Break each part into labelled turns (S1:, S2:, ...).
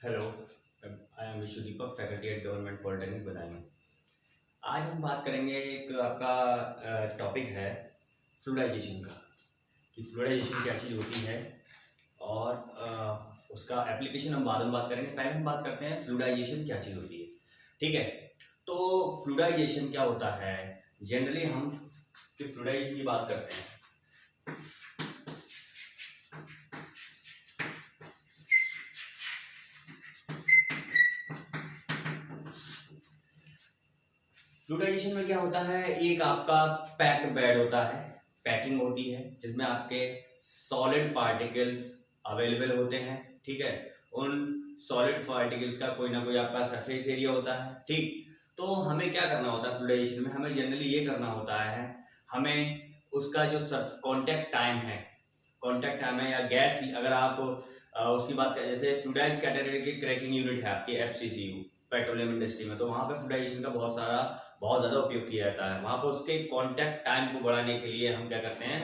S1: Hello, I am Vishu Deepak, faculty at government polytechnic Badaun. आज हम बात करेंगे, एक आपका टॉपिक है फ्लूइडाइजेशन का, कि फ्लूइडाइजेशन क्या चीज़ होती है और उसका एप्लीकेशन हम बाद में बात करेंगे। पहले हम बात करते हैं फ्लूइडाइजेशन क्या चीज़ होती है। ठीक है, तो फ्लूइडाइजेशन क्या होता है। जनरली हम फ्लूइडाइजेशन की बात करते हैं। फ्लूइडाइजेशन में क्या होता है, एक आपका पैक्ड बेड होता है, पैकिंग होती है, जिसमें आपके सॉलिड पार्टिकल्स अवेलेबल होते हैं। ठीक है, उन सॉलिड पार्टिकल्स का कोई ना कोई आपका सरफेस एरिया होता है। ठीक, तो हमें क्या करना होता है फ्लूइडाइजेशन में, हमें जनरली ये करना होता है, हमें उसका जो कांटेक्ट टाइम है या गैस, अगर आप उसकी बात करें, जैसे फ्लूइडाइज्ड कैटेलिटिक क्रैकिंग यूनिट है आपकी एफसीसीयू पेट्रोलियम इंडस्ट्री में, तो वहां पे फ्लूइडाइजेशन का बहुत ज्यादा उपयोग किया जाता है। वहां पर उसके कांटेक्ट टाइम को बढ़ाने के लिए हम क्या करते हैं,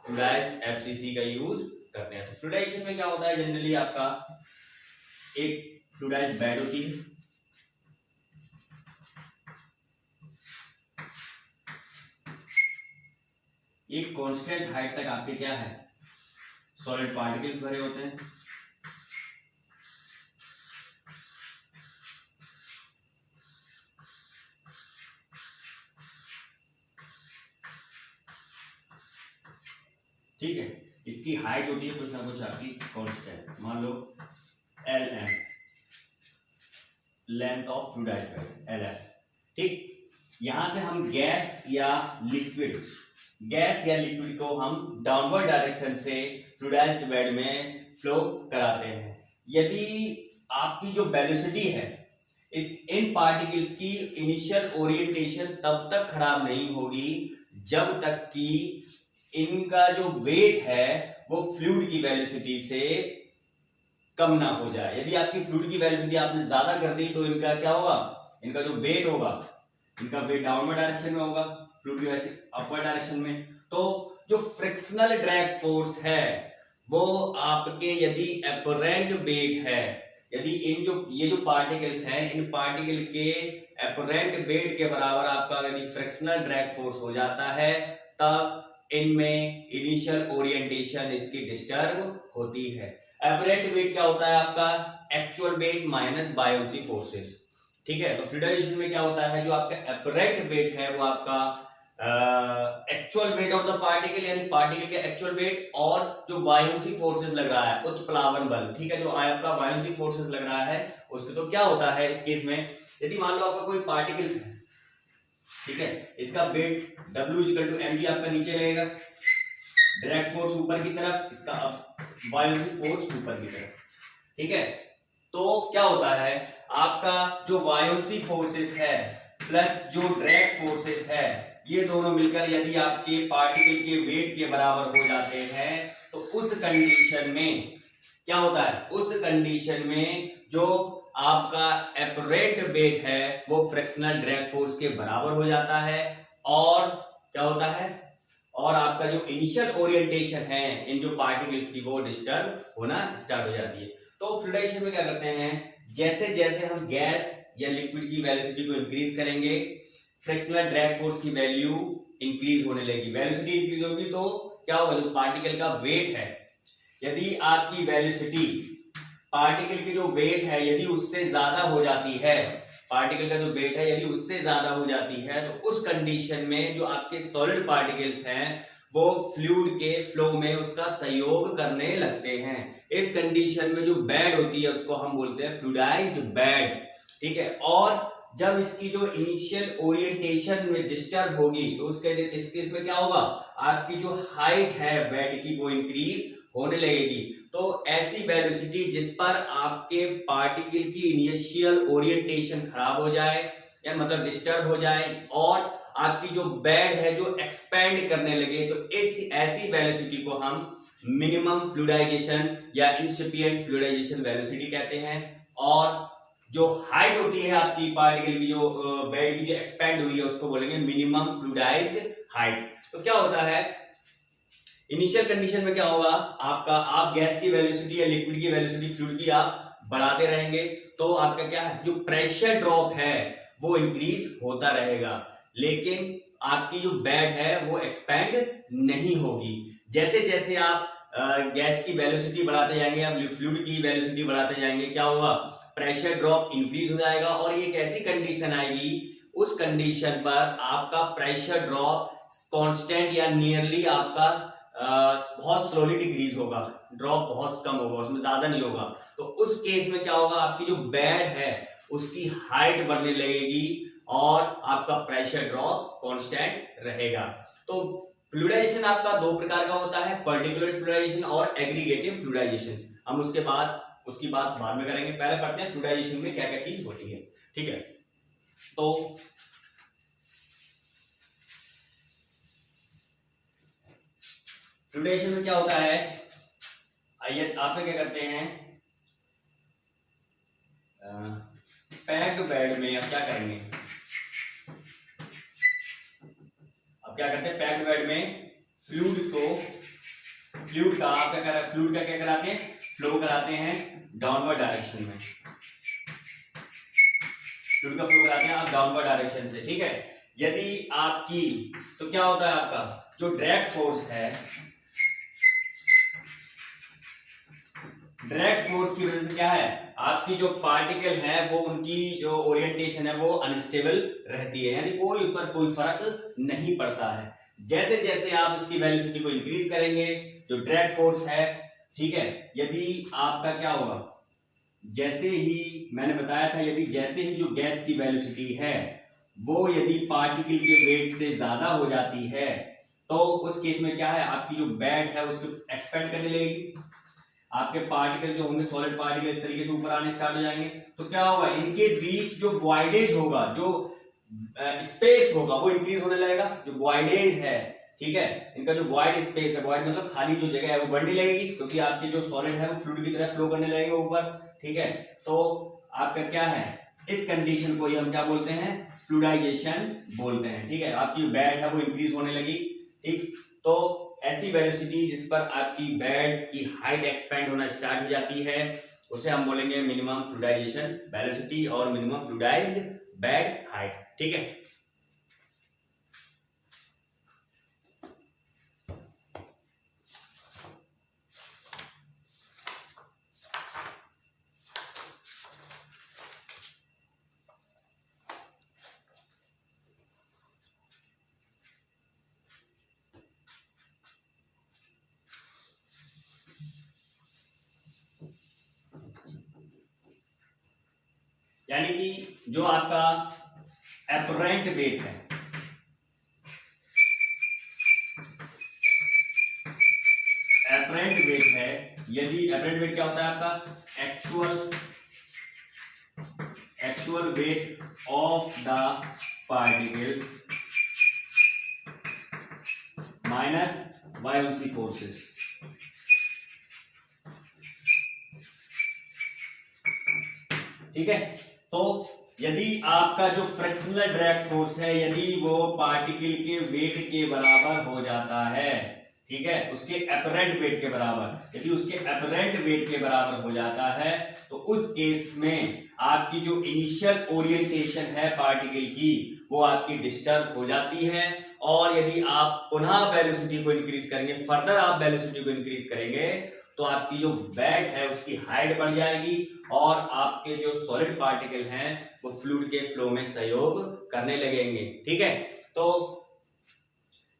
S1: फ्लूइडाइज्ड एफसीसी का यूज करते हैं। तो फ्लूइडाइजेशन में क्या होता है, जनरली आपका एक फ्लूइडाइज्ड बेड होती है, एक कांस्टेंट हाइट तक आपके क्या है, सॉलिड पार्टिकल्स भरे होते हैं। ठीक है, इसकी हाइट होती है कुछ ना कुछ आपकी कांस्टेंट, मान लो L M, length of fluidised bed L F. ठीक, यहां से हम गैस या लिक्विड को हम डाउनवर्ड डायरेक्शन से फ्लूइडाइज्ड बेड में फ्लो कराते हैं। यदि आपकी जो वेलोसिटी है, इन पार्टिकल्स की इनिशियल ओरिएंटेशन तब तक खराब नहीं होगी जब तक कि इनका जो वेट है वो फ्लूइड की वेलोसिटी से कम ना हो जाए। यदि आपकी फ्लूइड की वेलोसिटी आपने ज्यादा कर दी तो इनका क्या होगा, इनका जो वेट होगा, इनका वेट डाउनवर्ड डायरेक्शन में होगा, फ्लूइड की वेलोसिटी अपवर्ड डायरेक्शन में। तो जो फ्रिक्शनल ड्रैग फोर्स है वो आपके, यदि एपरेंट वेट है, यदि ये जो पार्टिकल्स हैं, इन पार्टिकल के एपरेंट वेट के बराबर आपका यदि फ्रिक्शनल ड्रैग फोर्स हो जाता है, तब इनमें इनिशियल ओरिएंटेशन इसकी डिस्टर्ब होती है। एपरेंट वेट क्या होता है आपका, actual wait minus buoyancy forces. ठीक है, तो फ्लूइडाइजेशन में क्या होता है, जो आपका एपरेंट वेट है वो आपका actual weight of the particle, यानी पार्टिकल के एक्चुअल वेट, और जो बायोन्सी फोर्सेस लग रहा है, उत्प्लावन बल। ठीक है, जो आपका बायोन्सी फोर्सेस लग रहा है उसके, तो क्या होता है इस केस में, यदि मान लो आपका कोई पार्टिकल्स है, ठीक है, इसका weight W equal to mg आपका नीचे रहेगा, ड्रैग फोर्स ऊपर की तरफ, इसका अब बायोन्सी फोर्स ऊपर की तरफ। ठीक है, तो क्या होता है, आपका जो बायोन्सी फोर्सेस है प्लस जो ड्रैग फोर्सेस है, ये दोनों मिलकर यदि आपके पार्टिकल के वेट के बराबर हो जाते हैं, तो उस कंडीशन में क्या होता है, उस कंडीशन में जो आपका एपरेंट वेट है वो फ्रिक्शनल ड्रैग फोर्स के बराबर हो जाता है, और क्या होता है, और आपका जो इनिशियल ओरिएंटेशन है इन जो पार्टिकल्स की वो डिस्टर्ब होना स्टार्ट हो जाती है। तो फ्लूइडाइजेशन में क्या करते हैं, जैसे जैसे हम गैस या लिक्विड की वेलोसिटी को इंक्रीज करेंगे, फ्रिक्शनल ड्रैग फोर्स की वैल्यू इंक्रीज होने लगेगी। वेलोसिटी इंक्रीज होगी तो क्या होगा, जो पार्टिकल का वेट है, यदि आपकी वेलोसिटी पार्टिकल की जो वेट है यदि उससे ज्यादा हो जाती है, पार्टिकल का जो वेट है यदि उससे ज्यादा हो जाती है, तो उस कंडीशन में जो आपके सॉलिड पार्टिकल्स हैं वो फ्लूइड के फ्लो में उसका सहयोग करने लगते हैं। इस कंडीशन में जो बेड होती है उसको हम बोलते हैं फ्लूइडाइज्ड बेड। ठीक है, और जब इसकी जो इनिशियल ओरिएंटेशन में डिस्टर्ब होगी तो इस केस में क्या होगा, आपकी जो हाइट है बेड की वो इंक्रीज होने लगेगी। तो ऐसी वेलोसिटी जिस पर आपके पार्टिकल की इनिशियल ओरिएंटेशन खराब हो जाए या मतलब डिस्टर्ब हो जाए, और आपकी जो बेड है जो एक्सपेंड करने लगे, तो इस ऐसी वेलोसिटी को हम मिनिमम फ्लूइडाइजेशन या इंसिपिएंट फ्लूइडाइजेशन वेलोसिटी कहते हैं। और जो हाइट होती है आपकी पार्टिकल की, जो बेड की जो एक्सपेंड हुई है, उसको बोलेंगे मिनिमम फ्लूइडाइज्ड हाइट। तो क्या होता है, इनिशियल कंडीशन में क्या होगा आपका, आप गैस की वेलोसिटी या लिक्विड की वेलोसिटी, फ्लूइड की आप बढ़ाते रहेंगे तो आपका क्या है, जो प्रेशर ड्रॉप है वो इंक्रीज होता रहेगा, लेकिन आपकी जो बेड है वो एक्सपेंड नहीं होगी। जैसे जैसे आप गैस की वेलोसिटी बढ़ाते जाएंगे, आप फ्लूइड की वेलोसिटी बढ़ाते जाएंगे, क्या होगा, प्रेशर ड्रॉप इंक्रीज हो जाएगा और एक ऐसी कंडीशन आएगी, उस कंडीशन पर आपका प्रेशर ड्रॉप कांस्टेंट या नियरली आपका बहुत स्लोली डिक्रीज होगा, ड्रॉप बहुत कम होगा, उसमें ज्यादा नहीं होगा। तो उस केस में क्या होगा, आपकी जो बेड है उसकी हाइट बढ़ने लगेगी और आपका प्रेशर ड्रॉप कांस्टेंट रहेगा। तो फ्लूइडाइजेशन आपका दो प्रकार का होता है, पर्टिकुलर फ्लूइडाइजेशन और एग्रीगेटिव फ्लूइडाइजेशन। हम उसकी बात बाद में करेंगे, पहले पढ़ते हैं फ्लूइडाइजेशन में क्या क्या चीज होती है। ठीक है, तो फ्लूइडाइजेशन में क्या होता है, आइए आप क्या करते हैं, पैक्ड बेड में अब क्या करेंगे, अब क्या करते हैं, पैक्ड बेड में फ्लूइड का क्या कराते हैं, फ्लो कराते हैं डाउनवर्ड डायरेक्शन में, फ्लूइड का फ्लो कराते हैं आप डाउनवर्ड डायरेक्शन से। ठीक है, यदि आपकी, तो क्या होता है, आपका जो ड्रैग फोर्स है, ड्रैग फोर्स की वजह से क्या है, आपकी जो पार्टिकल है वो उनकी जो ओरिएंटेशन है वो अनस्टेबल रहती है, यानी कोई उस पर कोई फर्क नहीं पड़ता है। जैसे जैसे आप इसकी वेलोसिटी को इंक्रीज करेंगे, जो ड्रैग फोर्स है, ठीक है, यदि आपका क्या होगा, जैसे ही मैंने बताया था, यदि जैसे ही जो गैस की वेलोसिटी है वो यदि पार्टिकल के वेट से ज्यादा हो जाती है, तो उस केस में क्या है, आपकी जो बेड है उसको एक्सपेंड करने लगेगी, आपके पार्टिकल जो होंगे, सॉलिड पार्टिकल इस तरीके से ऊपर आने स्टार्ट हो जाएंगे। तो क्या होगा, इनके बीच जो वॉइडेज होगा, जो स्पेस होगा वो इंक्रीज होने लगेगा, जो वॉइडेज है, ठीक है, इनका जो वॉइड स्पेस है, वॉइड मतलब खाली जो जगह है वो बढ़ने लगेगी, क्योंकि आपकी जो सॉलिड है वो फ्लूइड की तरह फ्लो करने लगेगा ऊपर। ठीक है, तो आपका क्या है, इस कंडीशन को हम क्या बोलते हैं, फ्लूइडाइजेशन बोलते हैं। ठीक है, आपकी बेड है वो इंक्रीज होने लगी। ठीक, तो ऐसी वेलोसिटी जिस पर आपकी बेड की हाइट एक्सपेंड होना स्टार्ट हो जाती है उसे हम बोलेंगे मिनिमम फ्लूइडाइजेशन वेलोसिटी और मिनिमम फ्लूइडाइज्ड बेड हाइट। ठीक है, यानी कि जो आपका एपरेंट वेट है, एपरेंट वेट है, यदि एपरेंट वेट क्या होता है आपका, actual weight of the particle minus buoyancy forces. ठीक है, तो यदि आपका जो फ्रिक्शनल ड्रैग फोर्स है यदि वो पार्टिकल के वेट के बराबर हो जाता है, ठीक है, उसके अपरेंट वेट के बराबर, यदि उसके अपरेंट वेट के बराबर हो जाता है तो उस केस में आपकी जो इनिशियल ओरिएंटेशन है पार्टिकल की वो आपकी डिस्टर्ब हो जाती है, और यदि आप पुनः वेलोसिटी को इंक्रीज करेंगे, फर्दर आप वेलोसिटी को इंक्रीज करेंगे तो आपकी जो बेड है उसकी हाइट बढ़ जाएगी और आपके जो सॉलिड पार्टिकल हैं वो फ्लूइड के फ्लो में सहयोग करने लगेंगे। ठीक है, तो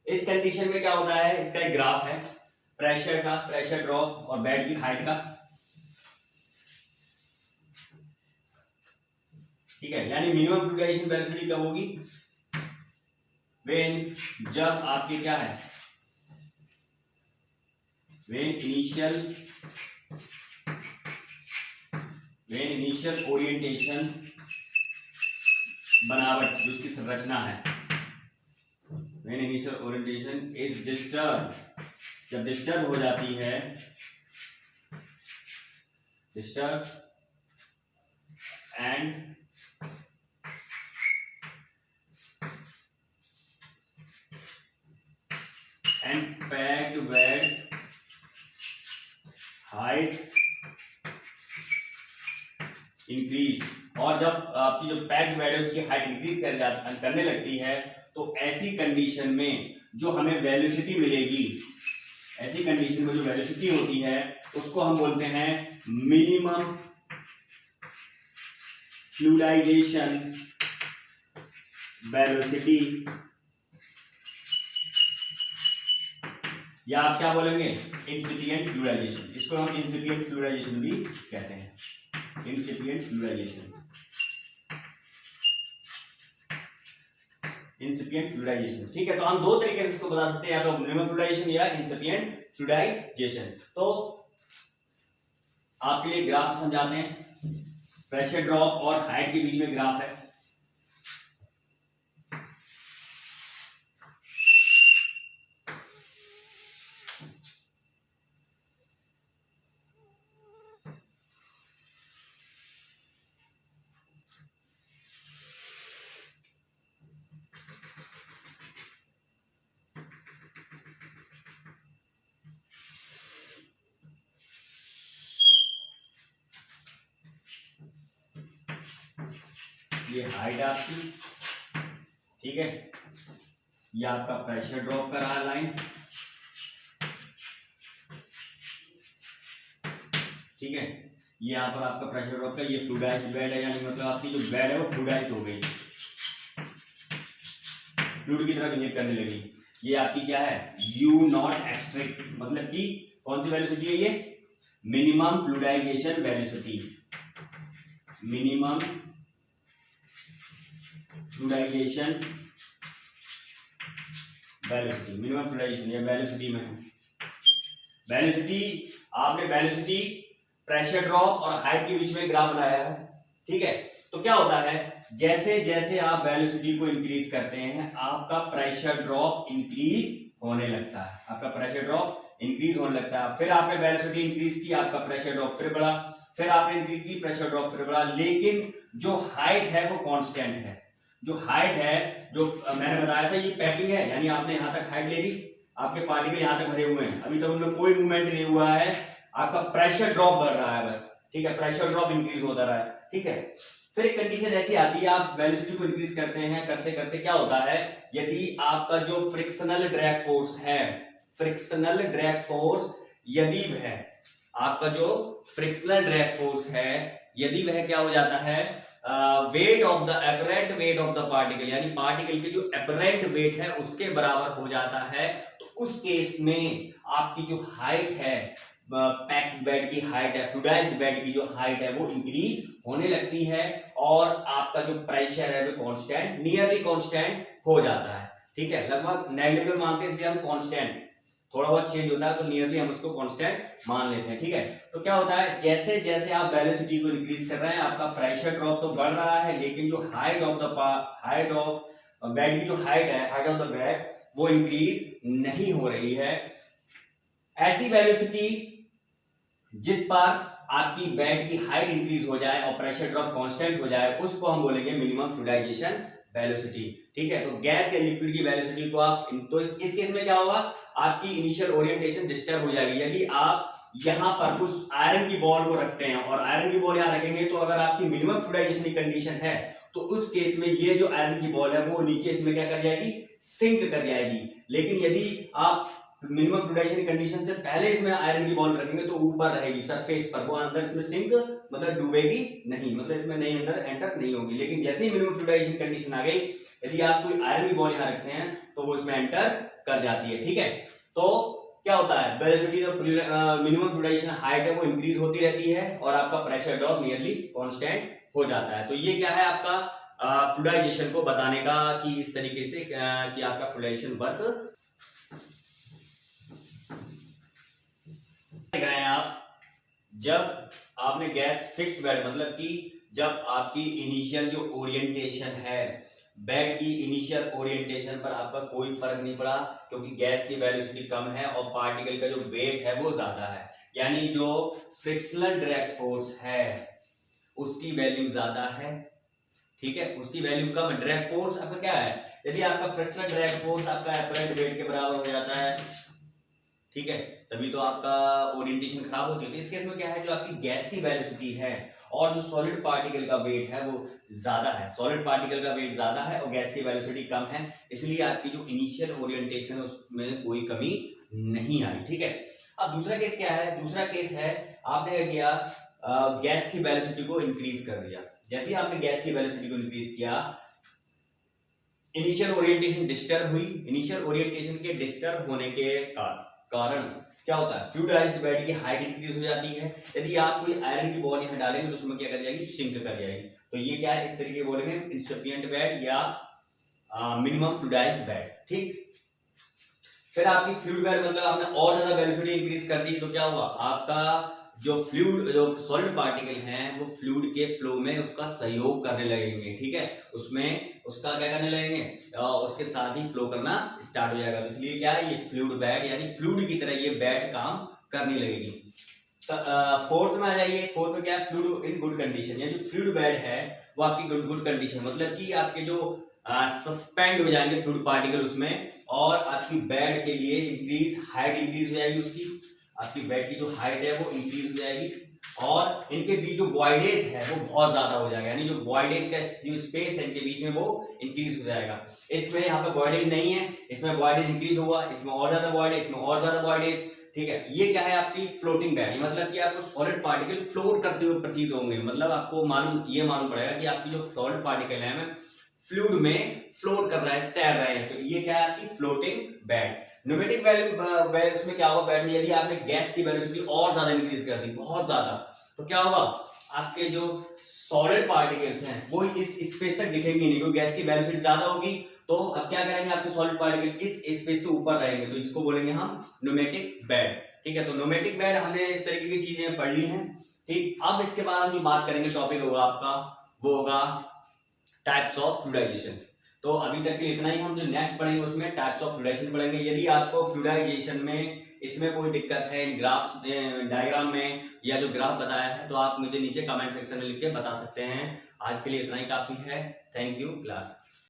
S1: इस कंडीशन में क्या होता है, इसका एक ग्राफ है प्रेशर का, प्रेशर ड्रॉप और बेड की हाइट का। ठीक है, यानी मिनिमम फ्लूइडाइजेशन वेलोसिटी कब होगी, व्हेन, जब आपके क्या है, when initial orientation बनावट जो उसकी संरचना है, when initial orientation is disturbed, जब डिस्टर्ब हो जाती है, disturb and packed bed height increase, और जब आपकी जो पैक्ड बेड है उसकी हाइट इंक्रीज करने लगती है, तो ऐसी कंडीशन में जो हमें वेलोसिटी मिलेगी, ऐसी कंडीशन में जो वेलोसिटी होती है उसको हम बोलते हैं मिनिमम फ्लूइडाइजेशन वेलोसिटी, या आप क्या बोलेंगे, इंसिपिएंट फ्लूइडाइजेशन। इसको हम इंसिपिएंट फ्लूइडाइजेशन भी कहते हैं, इंसिपिएंट फ्लूइडाइजेशन, इंसिपिएंट फ्लूइडाइजेशन। ठीक है, तो हम दो तरीके से इसको बता सकते हैं, या तो मिनिमम फ्लूइडाइजेशन या इंसिपिएंट फ्लूइडाइजेशन। तो आपके लिए ग्राफ समझाते हैं, प्रेशर ड्रॉप और हाइट के बीच में ग्राफ है। ये हाइट आपकी, ठीक है, ये आपका प्रेशर ड्रॉप कर रहा है लाइन, ठीक है, ये यहाँ पर आपका प्रेशर ड्रॉप का, ये फ्लूइडाइज्ड बेड है, यानी मतलब आपकी जो बेड है वो फ्लूइडाइज्ड हो गई, फ्लूइड की तरह बिहेव करने लगी। ये आपकी क्या है, यू नॉट एक्सट्रिक्ट, मतलब कि कौन सी वेलोसिटी है ये, minimum fluidisation velocity, minimum fluidisation velocity, minimum fluidisation, ये वेलोसिटी में है। वेलोसिटी, आपने वेलोसिटी, प्रेशर ड्रॉप और हाइट के बीच में ग्राफ बनाया है, ठीक है। तो क्या होता है, जैसे जैसे आप वेलोसिटी को इंक्रीज करते हैं आपका प्रेशर ड्रॉप इंक्रीज होने लगता है, आपका प्रेशर ड्रॉप इंक्रीज होने लगता है। फिर आपने वेलोसिटी इंक्रीज की, आपका प्रेशर ड्रॉप फिर बढ़ा, फिर आपने इंक्रीज की, प्रेशर ड्रॉप फिर बढ़ा, लेकिन जो हाइट है वो कांस्टेंट है। जो हाइट है, जो मैंने बताया था, ये पैकिंग है, यानी आपने यहां तक हाइट ले ली, आपके पार्टिकल यहां तक भरे हुए हैं, अभी तक उनमें कोई मूवमेंट नहीं हुआ है, आपका प्रेशर ड्रॉप बढ़ रहा है बस, ठीक है, प्रेशर ड्रॉप इंक्रीज होता रहा है, ठीक है। फिर एक कंडीशन ऐसी आती है, आप वेलोसिटी को इंक्रीज करते हैं, करते करते क्या होता है, यदि आपका जो फ्रिक्शनल ड्रैग फोर्स है, फ्रिक्शनल ड्रैग फोर्स यदि वह, आपका जो फ्रिक्शनल ड्रैग फोर्स है यदि वह क्या हो जाता है, weight of the apparent weight of the particle, यानी पार्टिकल के जो अपरेंट वेट है उसके बराबर हो जाता है, तो उस केस में आपकी जो हाइट है, पैक्ड बेड की हाइट है, फ्लूइडाइज्ड बेड की जो हाइट है वो इंक्रीज होने लगती है, और आपका जो प्रेशर है वो कांस्टेंट, नियरली कांस्टेंट हो जाता है, ठीक है। लगभग नेग्लिजिबल मानते हैं इसलिए हम कांस्टेंट, थोड़ा बहुत चेंज होता है तो नियरली हम उसको कांस्टेंट मान लेते हैं, ठीक है। तो क्या होता है, जैसे जैसे आप वेलोसिटी को इंक्रीज कर रहे हैं आपका प्रेशर ड्रॉप तो बढ़ रहा है, लेकिन जो हाइट ऑफ बेड की जो हाइट है, हाइट ऑफ द बेड, वो इंक्रीज नहीं हो रही है। ऐसी वेलोसिटी जिस पर आपकी बेड की हाइट इंक्रीज हो जाए और प्रेशर ड्रॉप कांस्टेंट हो जाए उसको हम बोलेंगे मिनिमम फ्लूइडाइजेशन वेलोसिटी, ठीक है। तो गैस या लिक्विड की वेलोसिटी को आप, तो इस केस में क्या होगा, आपकी इनिशियल ओरिएंटेशन डिस्टर्ब हो जाएगी। यदि आप यहां पर कुछ आयरन की बॉल को रखते हैं और आयरन की बॉल यहां रखेंगे, तो अगर आपकी मिनिमम फ्लूइडाइजेशन की कंडीशन है तो उस केस में ये जो आयरन की बॉल है वो नीचे इसमें क्या कर जाएगी, सिंक कर जाएगी। लेकिन यदि आप मिनिमम फ्लूइडाइजेशन कंडीशन से पहले इसमें आयरन की बॉल रखेंगे तो ऊपर रहेगी सरफेस पर, वो अंदर इसमें सिंक मतलब डूबेगी नहीं, मतलब इसमें नहीं अंदर एंटर नहीं होगी। लेकिन जैसे ही मिनिमम फ्लूइडाइजेशन कंडीशन आ गई, यदि आप कोई आयरन की बॉल यहां रखते हैं तो वो इसमें एंटर कर जाती है, ठीक है। तो क्या होता है, वेलोसिटी जो मिनिमम फ्लूइडाइजेशन हाइट है वो इंक्रीज होती रहती है और आपका प्रेशर ड्रॉप नियरली कांस्टेंट हो जाता है। तो ये क्या है आपका फ्लूइडाइजेशन को बताने का कि इस तरीके से कि आपका फ्लूइडाइजेशन वर्क देख रहे हैं आप। जब आपने गैस फिक्स्ड बेड, मतलब कि जब आपकी इनिशियल जो ओरिएंटेशन है, बेड की इनिशियल ओरिएंटेशन पर आपका कोई फर्क नहीं पड़ा, क्योंकि गैस की वेलोसिटी कम है और पार्टिकल का जो वेट है वो ज्यादा है, यानी जो फ्रिक्शनल ड्रैग फोर्स है उसकी वैल्यू ज्यादा है, ठीक है, उसकी वैल्यू कम है। ड्रैग फोर्स आपका क्या है, यदि आपका फ्रिक्शनल ड्रैग फोर्स आपका अपरेंट वेट के बराबर हो जाता है, ठीक है, तभी तो आपका ओरिएंटेशन खराब होती है। तो इस केस में क्या है, जो आपकी गैस की वेलोसिटी है और जो सॉलिड पार्टिकल का वेट है वो ज्यादा है, सॉलिड पार्टिकल का वेट ज्यादा है और गैस की वेलोसिटी कम है, इसलिए आपकी जो इनिशियल ओरिएंटेशन है उसमें कोई कमी नहीं आई। ठीक है, अब दूसरा केस क्या है, दूसरा केस है आपने क्या किया, गैस की वेलोसिटी को इंक्रीज कर दिया। जैसे ही आपने गैस की वेलोसिटी को इंक्रीज किया, इनिशियल ओरिएंटेशन डिस्टर्ब हुई। इनिशियल ओरिएंटेशन के डिस्टर्ब होने के कारण क्या होता है, फ्लूइडाइज्ड बेड की हाइट इंक्रीज हो जाती है। यदि आप कोई आयरन की बॉल यहां डालेंगे तो उसमें क्या कर जाएगी, सिंक कर जाएगी। तो ये क्या है, इस तरीके बोलेंगे इंसफिशिएंट बेड या मिनिमम फ्लूइडाइज्ड बेड। ठीक, फिर आपकी फ्लूइड बेड मतलब आपने और ज्यादा वेलोसिटी इंक्रीज कर दी, तो क्या हुआ, आपका जो फ्लूइड, जो सॉलिड पार्टिकल हैं वो फ्लूइड के फ्लो में उसका सहयोग करने लगेंगे। ठीक है, उसमें उसका क्या करने लगेंगे, उसके साथ ही फ्लो करना स्टार्ट हो जाएगा। तो इसलिए क्या है, ये फ्लूइड बेड यानी फ्लूइड की तरह ये बेड काम करने लगेगी। फोर्थ में आ जाइए, फोर्थ में क्या है, फ्लूइड इन गुड कंडीशन, यानी जो फ्लूइड बेड है वो आपकी गुड कंडीशन, मतलब कि आपके जो सस्पेंड हो जाएंगे फ्लूइड पार्टिकल उसमें, और आपकी बेड के लिए इंक्रीज हाइट इंक्रीज हो जाएगी, उसकी आपकी बेड की जो हाइट है वो इंक्रीज हो जाएगी, और इनके बीच जो वॉइडेज है वो बहुत ज्यादा हो जाएगा, यानी जो वॉइडेज का जो स्पेस है इनके बीच में वो इंक्रीज हो जाएगा। इसमें यहाँ पे वॉइडेज नहीं है, इसमें वॉइडेज इंक्रीज हुआ, इसमें और ज्यादा वॉइडेज, इसमें और ज्यादा वॉइडेज। ठीक है, ये क्या है आपकी फ्लोटिंग बेड, मतलब कि आपको सॉलिड पार्टिकल फ्लोट करते हुए प्रतीत होंगे, मतलब आपको मालूम पड़ेगा कि आपकी जो सॉलिड पार्टिकल है फ्लूइड में फ्लोट कर रहा है, तैर रहे हैं, तो ये क्या है आपकी फ्लोटिंग बेड। न्यूमेटिक वैल्यू उसमें क्या होगा, बेड में यदि आपने गैस की वेलोसिटी और ज्यादा इंक्रीज कर दी, बहुत ज्यादा, तो क्या होगा, आपके जो सॉलिड पार्टिकल्स हैं वो इस स्पेस तक दिखेंगे नहीं, क्योंकि गैस की वेलोसिटी ज्यादा होगी। तो अब क्या करेंगे, आपके सॉलिड पार्टिकल इस स्पेस से ऊपर रहेंगे, तो इसको बोलेंगे हम न्यूमेटिक बेड। ठीक है, तो न्यूमेटिक बेड हमने इस तरीके की चीजें पढ़ ली हैं। ठीक, अब इसके बाद हम जो बात करेंगे टॉपिक होगा आपका, वो होगा टाइप्स ऑफ फ्लूइडाइजेशन। तो अभी तक के इतना ही, हम जो नेक्स्ट पढ़ेंगे उसमें टाइप्स ऑफ फ्लूइडाइजेशन पढ़ेंगे। यदि आपको फ्लूइडाइजेशन में इसमें कोई दिक्कत है, ग्राफ डायग्राम में या जो ग्राफ बताया है, तो आप मुझे नीचे कमेंट सेक्शन में लिख के बता सकते हैं। आज के लिए इतना ही काफी है। Thank you class.